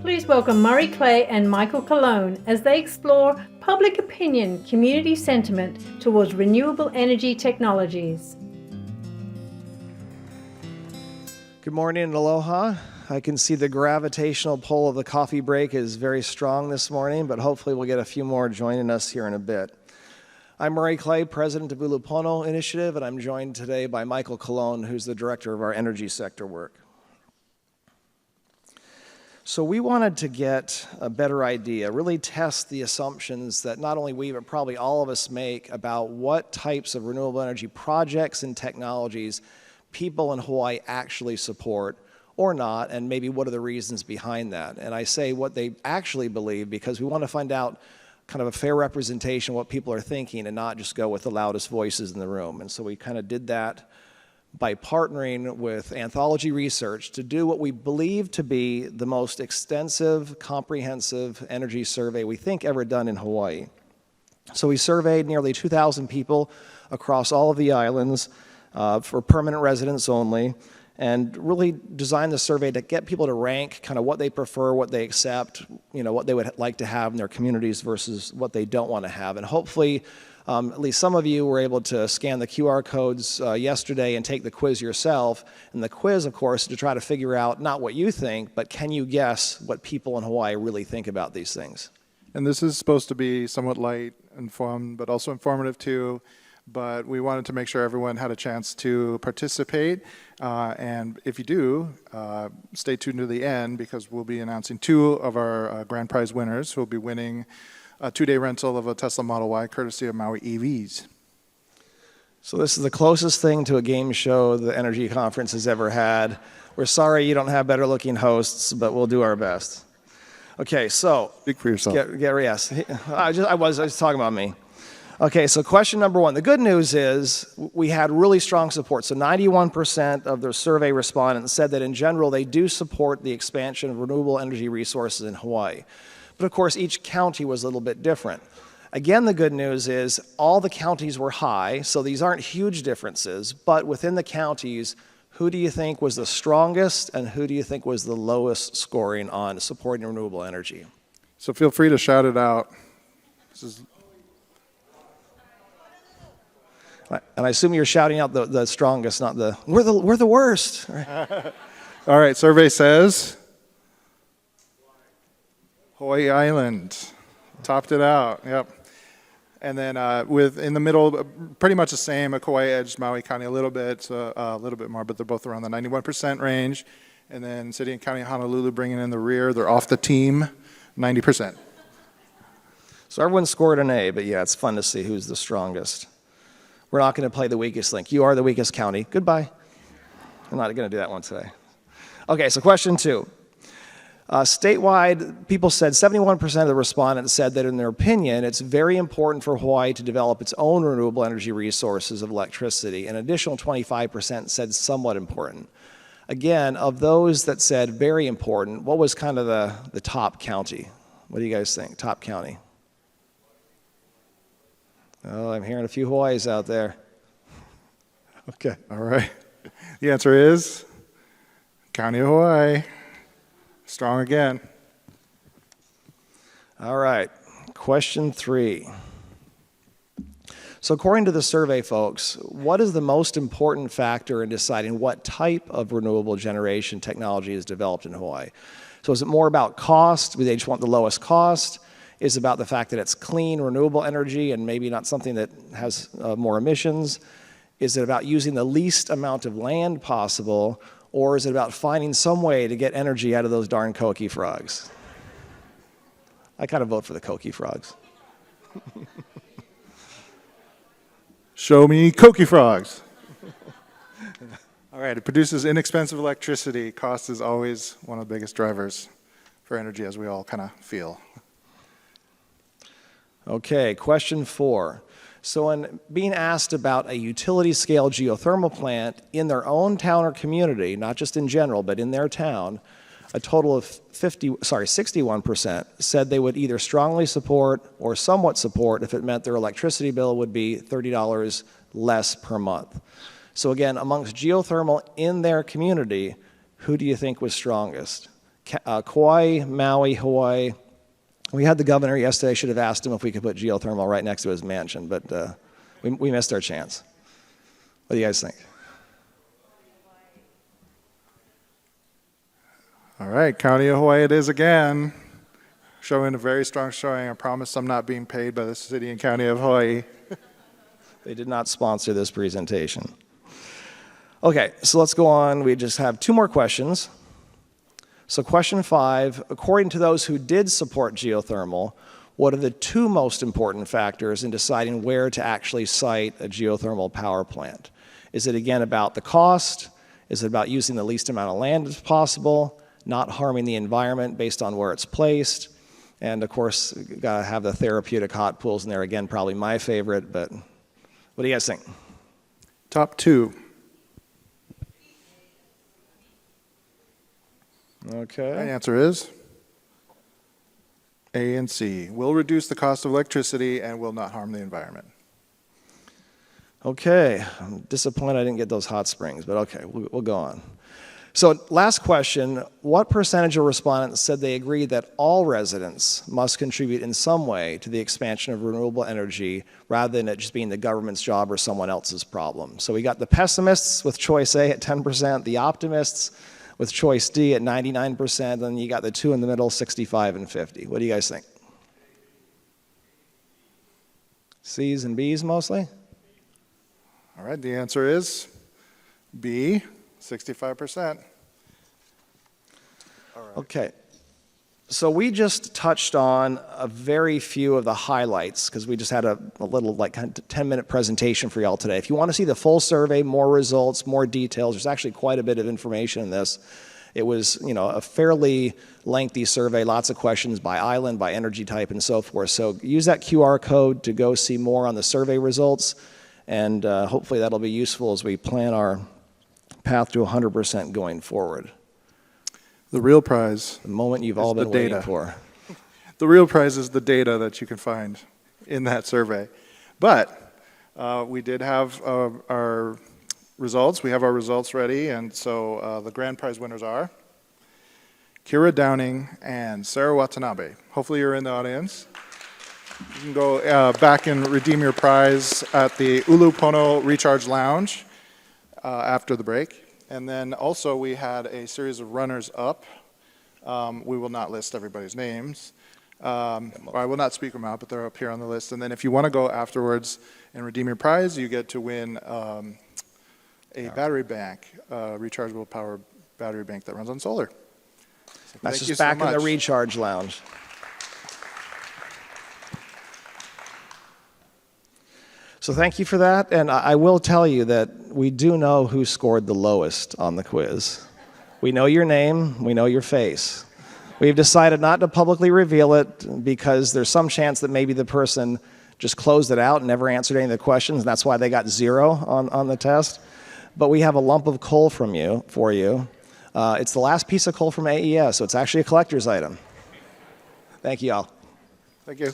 Please welcome Murray Clay and Michael Colón as they explore public opinion, community sentiment towards renewable energy technologies. Good morning and aloha. I can see the gravitational pull of the coffee break is very strong this morning, but hopefully we'll get a few more joining us here in a bit. I'm Murray Clay, president of Ulupono Initiative, and I'm joined today by Michael Colón, who's the director of our energy sector work. So we wanted to get a better idea, really test the assumptions that not only we, but probably all of us make about what types of renewable energy projects and technologies people in Hawaii actually support or not, and maybe what are the reasons behind that. And I say what they actually believe because we want to find out kind of a fair representation of what people are thinking and not just go with the loudest voices in the room. And so we kind of did that by partnering with Anthology Research to do what we believe to be the most extensive, comprehensive energy survey we think ever done in Hawaii. So we surveyed nearly 2,000 people across all of the islands for permanent residents only, and really designed the survey to get people to rank kind of what they prefer, what they accept, what they would like to have in their communities versus what they don't want to have. And hopefully, at least some of you were able to scan the QR codes yesterday and take the quiz yourself. And the quiz, of course, is to try to figure out not what you think, but can you guess what people in Hawaii really think about these things? And this is supposed to be somewhat light and fun, but also informative too. But we wanted to make sure everyone had a chance to participate. And if you do, stay tuned to the end because we'll be announcing two of our grand prize winners who will be winning a 2-day rental of a Tesla Model Y courtesy of Maui EVs. So this is the closest thing to a game show the Energy Conference has ever had. We're sorry you don't have better looking hosts, but we'll do our best. Okay, so. Speak for yourself. Yes. I was talking about me. Okay, so question number one. The good news is we had really strong support. So 91% of the survey respondents said that in general they do support the expansion of renewable energy resources in Hawaii. But of course, each county was a little bit different. Again, the good news is all the counties were high, so these aren't huge differences, but within the counties, who do you think was the strongest and who do you think was the lowest scoring on supporting renewable energy? So feel free to shout it out. And I assume you're shouting out the strongest, not the, we're the worst. All right, survey says Hawaii Island topped it out, yep. And then in the middle, pretty much the same, Kauai edged Maui County a little bit more, but they're both around the 91% range. And then City and County of Honolulu bringing in the rear, they're off the team, 90%. So everyone scored an A, but yeah, it's fun to see who's the strongest. We're not going to play the weakest link. You are the weakest county. Goodbye. I'm not going to do that one today. Okay, so question two. Statewide, people said 71% of the respondents said that in their opinion, it's very important for Hawaii to develop its own renewable energy resources of electricity. An additional 25% said somewhat important. Again, of those that said very important, what was kind of the top county? What do you guys think? Top county? Oh, I'm hearing a few Hawaiis out there. Okay, all right. The answer is County of Hawaii. Strong again. All right, question three. So according to the survey, folks, what is the most important factor in deciding what type of renewable generation technology is developed in Hawaii? So is it more about cost? Do they just want the lowest cost? Is it about the fact that it's clean, renewable energy and maybe not something that has more emissions? Is it about using the least amount of land possible? Or is it about finding some way to get energy out of those darn koki frogs? I kind of vote for the koki frogs. Show me koki frogs. All right, it produces inexpensive electricity. Cost is always one of the biggest drivers for energy, as we all kind of feel. Okay, question four. So when being asked about a utility-scale geothermal plant in their own town or community, not just in general, but in their town, a total of 61% said they would either strongly support or somewhat support if it meant their electricity bill would be $30 less per month. So again, amongst geothermal in their community, who do you think was strongest? Kauai, Maui, Hawaii. We had the governor yesterday. Should have asked him if we could put geothermal right next to his mansion, but we missed our chance. What do you guys think? All right, County of Hawaii it is again. Showing a very strong showing. I promise I'm not being paid by the city and county of Hawaii. They did not sponsor this presentation. Okay, so let's go on. We just have 2 more questions. So question 5, according to those who did support geothermal, what are the 2 most important factors in deciding where to actually site a geothermal power plant? Is it again about the cost? Is it about using the least amount of land as possible, not harming the environment based on where it's placed? And of course, gotta have the therapeutic hot pools in there. Again, probably my favorite, but what do you guys think? Top 2. Okay. The answer is A and C. Will reduce the cost of electricity and will not harm the environment. Okay, I'm disappointed I didn't get those hot springs, but okay, we'll go on. So last question, what percentage of respondents said they agree that all residents must contribute in some way to the expansion of renewable energy rather than it just being the government's job or someone else's problem? So we got the pessimists with choice A at 10%, the optimists with choice D at 99%, and you got the 2 in the middle, 65 and 50. What do you guys think? C's and B's mostly? All right, the answer is B, 65%. All right. Okay. So we just touched on a very few of the highlights because we just had a little like 10-minute presentation for y'all today. If you want to see the full survey, more results, more details, there's actually quite a bit of information in this. It was, a fairly lengthy survey, lots of questions by island, by energy type, and so forth. So use that QR code to go see more on the survey results, and hopefully that'll be useful as we plan our path to 100% going forward. The real prize. The moment you've all been waiting for. The real prize is the data that you can find in that survey. But we did have our results. We have our results ready, and so the grand prize winners are Kira Downing and Sarah Watanabe. Hopefully you're in the audience. You can go back and redeem your prize at the Ulupono Recharge Lounge after the break. And then also we had a series of runners up. We will not list everybody's names. I will not speak them out, but they're up here on the list. And then if you want to go afterwards and redeem your prize, you get to win a battery bank, rechargeable power battery bank that runs on solar. So That's just back in the Recharge Lounge. So thank you for that, and I will tell you that we do know who scored the lowest on the quiz. We know your name, we know your face. We've decided not to publicly reveal it because there's some chance that maybe the person just closed it out and never answered any of the questions, and that's why they got 0 on the test. But we have a lump of coal for you. It's the last piece of coal from AES, so it's actually a collector's item. Thank you all. Thank you.